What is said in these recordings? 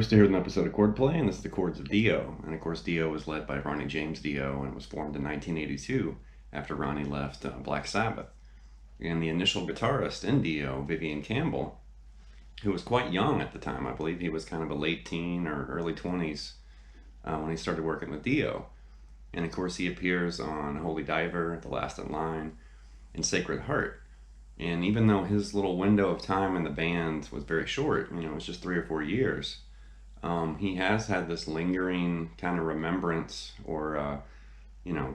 Bruce here with an episode of Chordplay, and this is the Chords of Dio. And of course, Dio was led by Ronnie James Dio and was formed in 1982 after Ronnie left Black Sabbath. And the initial guitarist in Dio, Vivian Campbell, who was quite young at the time, I believe he was kind of a late teen or early 20s when he started working with Dio. And of course, he appears on Holy Diver, The Last in Line, and Sacred Heart. And even though his little window of time in the band was very short, it was just 3 or 4 years, he has had this lingering kind of remembrance or,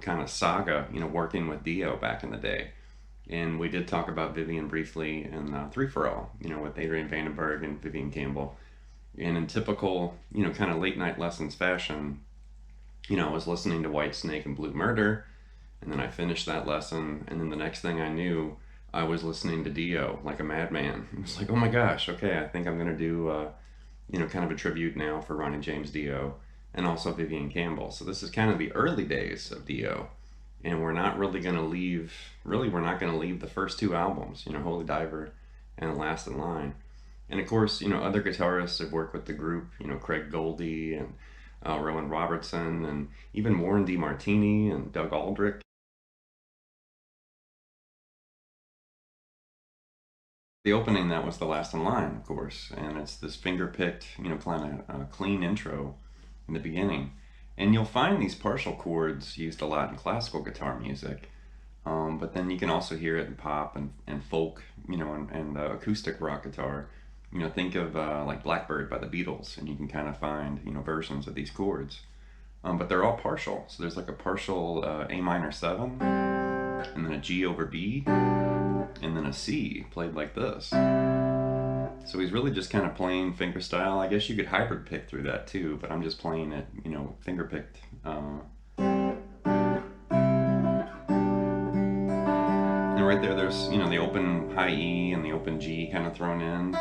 kind of saga, working with Dio back in the day. And we did talk about Vivian briefly in 3 for All, with Adrian Vandenberg and Vivian Campbell. And in typical, kind of late night lessons fashion, I was listening to Whitesnake and Blue Murder, and then I finished that lesson, and then the next thing I knew, I was listening to Dio like a madman. It was like, oh my gosh, okay, I think I'm going to do, kind of a tribute now for Ronnie James Dio and also Vivian Campbell. So this is kind of the early days of Dio, and we're not really going to leave, we're not going to leave the first 2 albums, Holy Diver and Last in Line. And of course, other guitarists have worked with the group, Craig Goldie and Rowan Robertson and even Warren DeMartini and Doug Aldrich. The opening, that was The Last in Line, of course, and it's this finger-picked, kind of clean intro in the beginning. And you'll find these partial chords used a lot in classical guitar music, but then you can also hear it in pop and folk, and acoustic rock guitar. Think of like Blackbird by the Beatles, and you can kind of find, versions of these chords. But they're all partial, so there's like a partial A minor 7, and then a G over B, and then a C played like this. So he's really just kind of playing fingerstyle. I guess you could hybrid pick through that too, but I'm just playing it, finger picked. And right there's, the open high E and the open G kind of thrown in.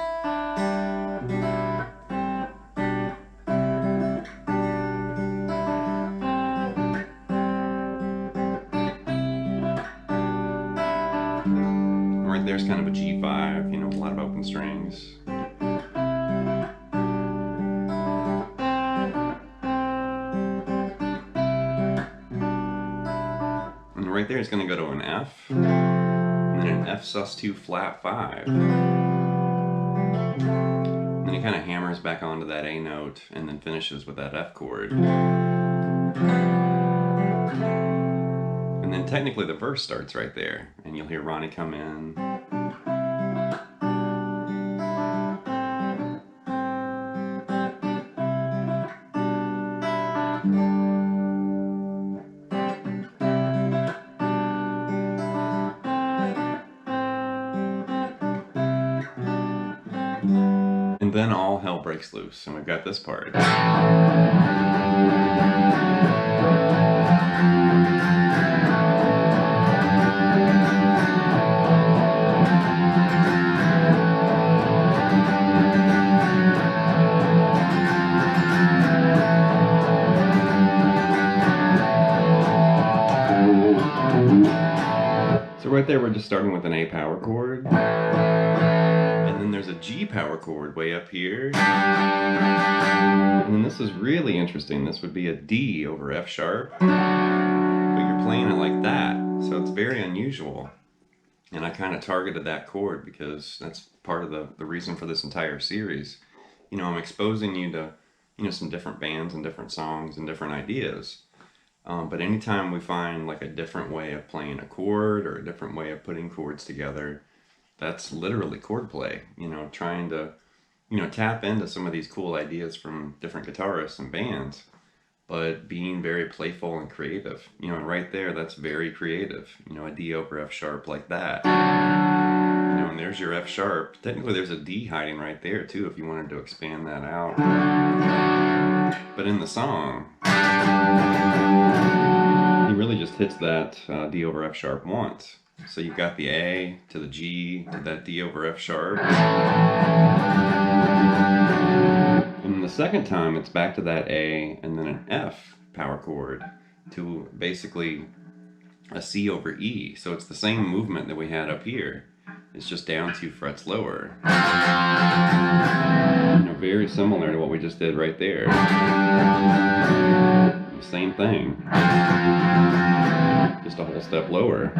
There's kind of a G5, with a lot of open strings. And right there it's going to go to an F, and then an F sus2 flat 5. And then he kind of hammers back onto that A note and then finishes with that F chord. And then technically the verse starts right there, and you'll hear Ronnie come in. And then all hell breaks loose, and we've got this part. So right there, we're just starting with an A power chord, and then there's a G power chord way up here, and then this is really interesting. This would be a D over F sharp, but you're playing it like that, so it's very unusual. And I kind of targeted that chord because that's part of the reason for this entire series. I'm exposing you to, some different bands and different songs and different ideas. But anytime we find like a different way of playing a chord or a different way of putting chords together, that's literally chord play, trying to, tap into some of these cool ideas from different guitarists and bands, but being very playful and creative, and right there, that's very creative, a D over F sharp like that, and there's your F sharp. Technically there's a D hiding right there too, if you wanted to expand that out, but in the song, he really just hits that D over F sharp once. So you've got the A to the G to that D over F sharp. And the second time it's back to that A and then an F power chord to basically a C over E. So it's the same movement that we had up here. It's just down 2 frets lower. Very similar to what we just did right there. Same thing. Just a whole step lower.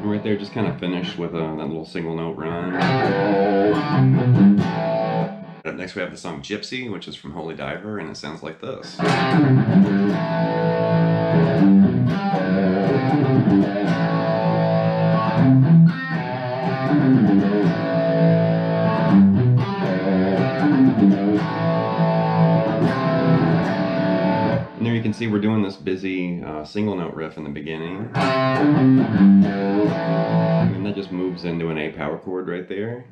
Right there, just kind of finished with that little single note run. Up next we have the song Gypsy, which is from Holy Diver, and it sounds like this. And there you can see we're doing this busy single note riff in the beginning. And that just moves into an A power chord right there.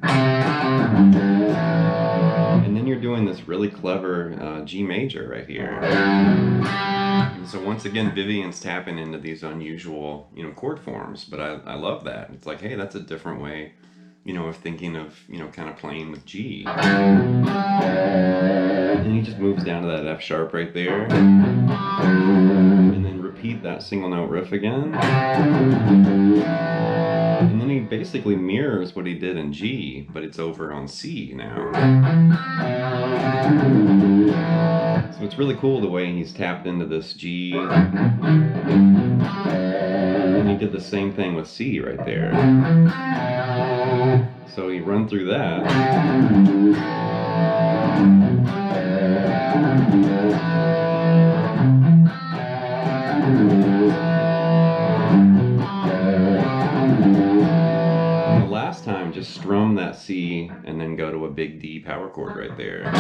And then you're doing this really clever G major right here. And so once again, Vivian's tapping into these unusual, chord forms, but I love that. It's like, hey, that's a different way, of thinking of, kind of playing with G. And he just moves down to that F sharp right there. And then repeat that single note riff again. And then he basically mirrors what he did in G, but it's over on C now. So it's really cool the way he's tapped into this G. And he did the same thing with C right there. So he run through that. And the last time, just strum that C and then go to a big D power chord right there.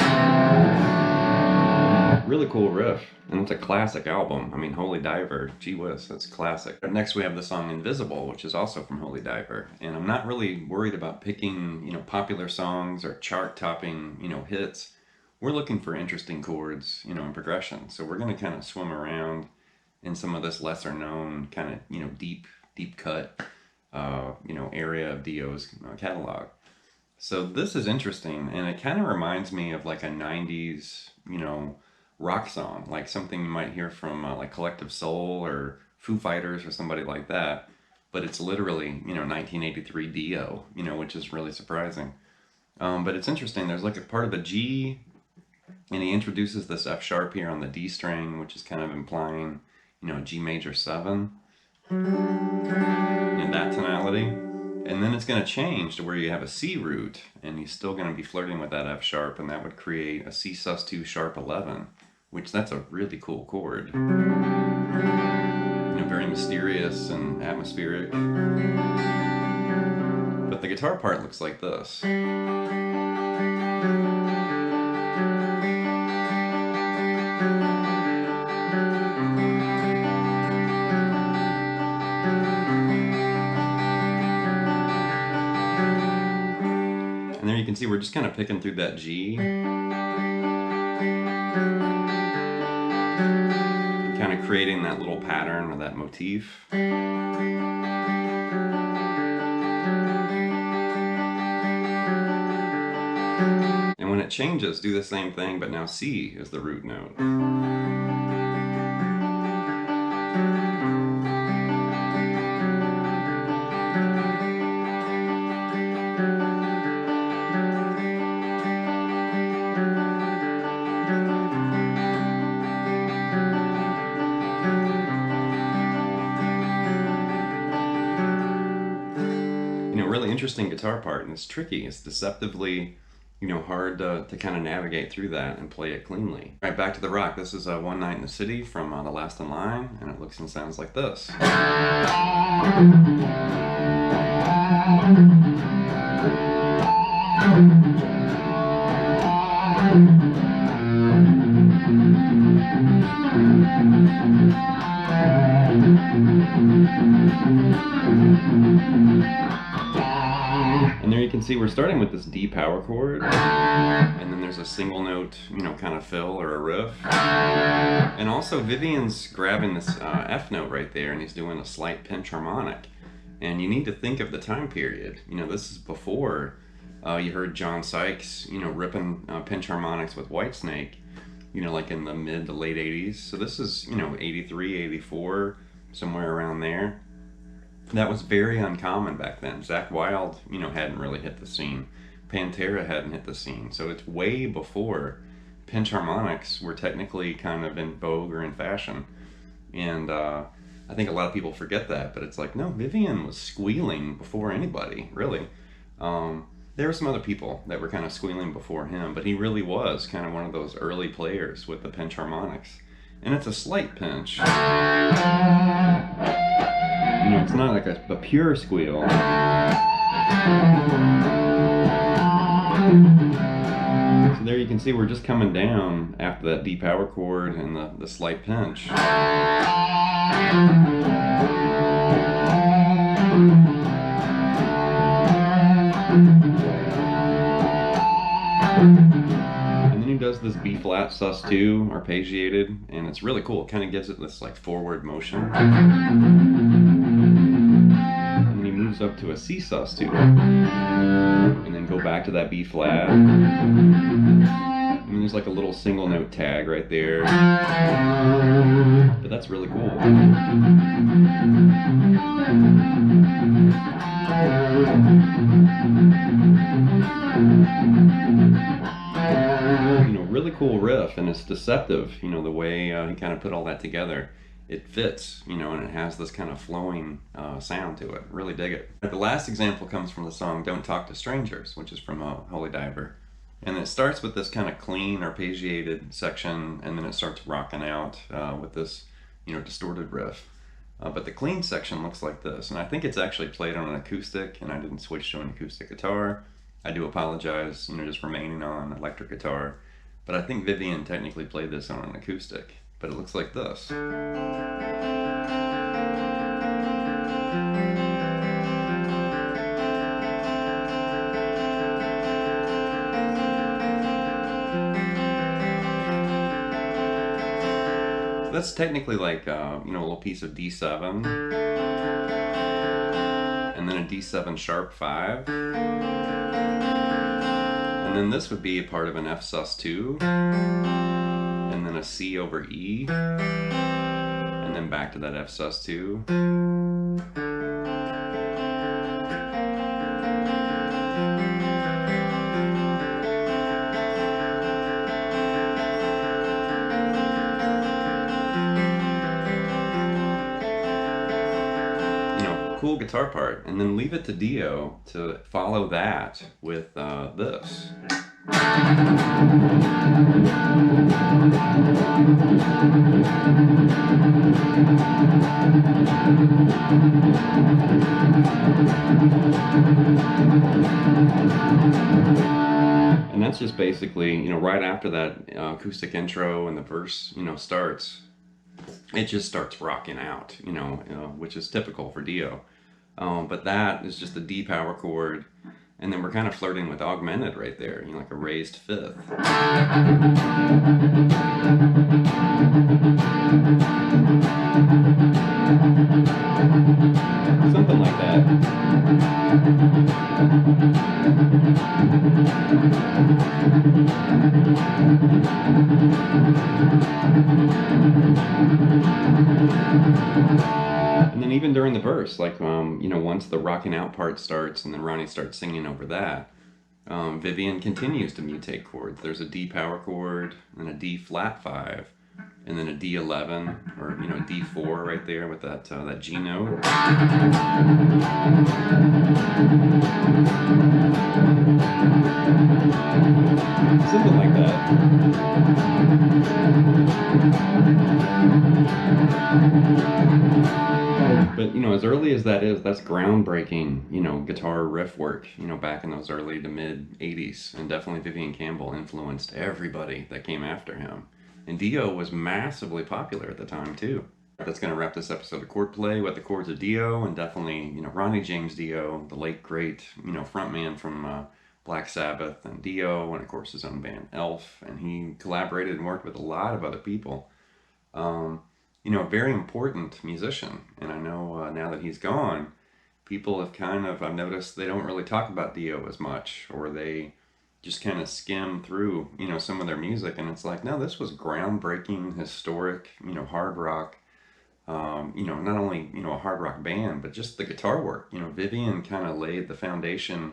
Really cool riff, and it's a classic album. I mean, Holy Diver, gee whiz, that's classic. Next we have the song Invisible, which is also from Holy Diver, and I'm not really worried about picking, popular songs or chart-topping, hits. We're looking for interesting chords, and progression. So we're going to kind of swim around in some of this lesser-known kind of, deep cut, area of Dio's catalog. So this is interesting, and it kind of reminds me of like a 90s, rock song, like something you might hear from like Collective Soul or Foo Fighters or somebody like that, but it's literally 1983 Dio, which is really surprising. But it's interesting, there's like a part of the G, and he introduces this F sharp here on the D string, which is kind of implying G major 7 in that tonality, and then it's going to change to where you have a C root, and he's still going to be flirting with that F sharp, and that would create a C sus2 sharp 11, which that's a really cool chord. Very mysterious and atmospheric. But the guitar part looks like this. And there you can see we're just kind of picking through that G. Kind of creating that little pattern or that motif. And when it changes, do the same thing, but now C is the root note. Really interesting guitar part, and it's tricky. It's deceptively, hard to kind of navigate through that and play it cleanly. All right, back to the rock. This is One Night in the City from The Last in Line, and it looks and sounds like this. And there you can see we're starting with this D power chord, and then there's a single note, kind of fill or a riff. And also Vivian's grabbing this F note right there, and he's doing a slight pinch harmonic. And you need to think of the time period. This is before, You heard John Sykes, ripping pinch harmonics with Whitesnake, like in the mid to late 80s. So this is, 83, 84, somewhere around there. That was very uncommon back then. Zakk Wylde, hadn't really hit the scene. Pantera hadn't hit the scene. So it's way before pinch harmonics were technically kind of in vogue or in fashion. And I think a lot of people forget that, but it's like, no, Vivian was squealing before anybody, really. There were some other people that were kind of squealing before him, but he really was kind of one of those early players with the pinch harmonics. And it's a slight pinch. It's not like a pure squeal. So there you can see we're just coming down after that D power chord and the slight pinch. And then he does this B flat sus2 arpeggiated, and it's really cool. It kind of gives it this like forward motion. And then he moves up to a C sus2, and then go back to that B flat. And there's like a little single note tag right there. But that's really cool. Really cool riff, and it's deceptive, the way he kind of put all that together. It fits, and it has this kind of flowing sound to it. Really dig it. The last example comes from the song Don't Talk to Strangers, which is from Holy Diver. And it starts with this kind of clean arpeggiated section, and then it starts rocking out with this, distorted riff. But the clean section looks like this, and I think it's actually played on an acoustic, and I didn't switch to an acoustic guitar. I do apologize, just remaining on electric guitar. But I think Vivian technically played this on an acoustic, but it looks like this. So that's technically like, a little piece of D7, and then a D7 sharp 5. And then this would be a part of an F sus2, and then a C over E, and then back to that F sus2. Cool guitar part, and then leave it to Dio to follow that with this. And that's just basically, right after that acoustic intro and the verse, starts, it just starts rocking out, which is typical for Dio. But that is just a D power chord, and then we're kind of flirting with augmented right there, like a raised fifth. Something like that. And then even during the verse, like, once the rocking out part starts and then Ronnie starts singing over that, Vivian continues to mutate chords. There's a D power chord, and a D flat 5, and then a D11, or, a D4 right there with that G note. Something like that. But, as early as that is, that's groundbreaking, guitar riff work, back in those early to mid 80s. And definitely Vivian Campbell influenced everybody that came after him. And Dio was massively popular at the time, too. That's going to wrap this episode of Chordplay with the Chords of Dio, and definitely, Ronnie James Dio, the late, great, frontman from Black Sabbath and Dio, and of course his own band Elf. And he collaborated and worked with a lot of other people. A very important musician, and I know now that he's gone, people have kind of, I've noticed they don't really talk about Dio as much, or they just kind of skim through, you know, some of their music, and it's like, no, this was groundbreaking, historic, you know, hard rock. You know, not only, you know, a hard rock band, but just the guitar work. You know, Vivian kind of laid the foundation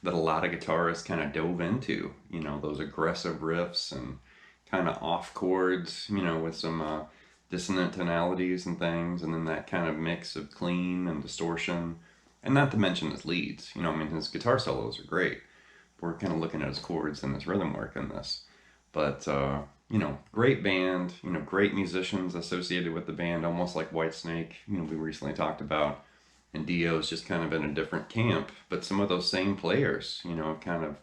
that a lot of guitarists kind of dove into, you know, those aggressive riffs and kind of off chords, you know, with some dissonant tonalities and things, and then that kind of mix of clean and distortion, and not to mention his leads. You know, I mean, his guitar solos are great. We're kind of looking at his chords and his rhythm work in this. But, you know, great band, you know, great musicians associated with the band, almost like Whitesnake, you know, we recently talked about. And Dio's just kind of in a different camp, but some of those same players, you know, kind of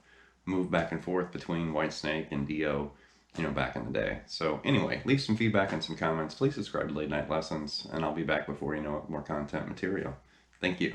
moved back and forth between Whitesnake and Dio, you know, back in the day. So anyway, leave some feedback and some comments. Please subscribe to Late Night Lessons, and I'll be back before you know it, more content material. Thank you.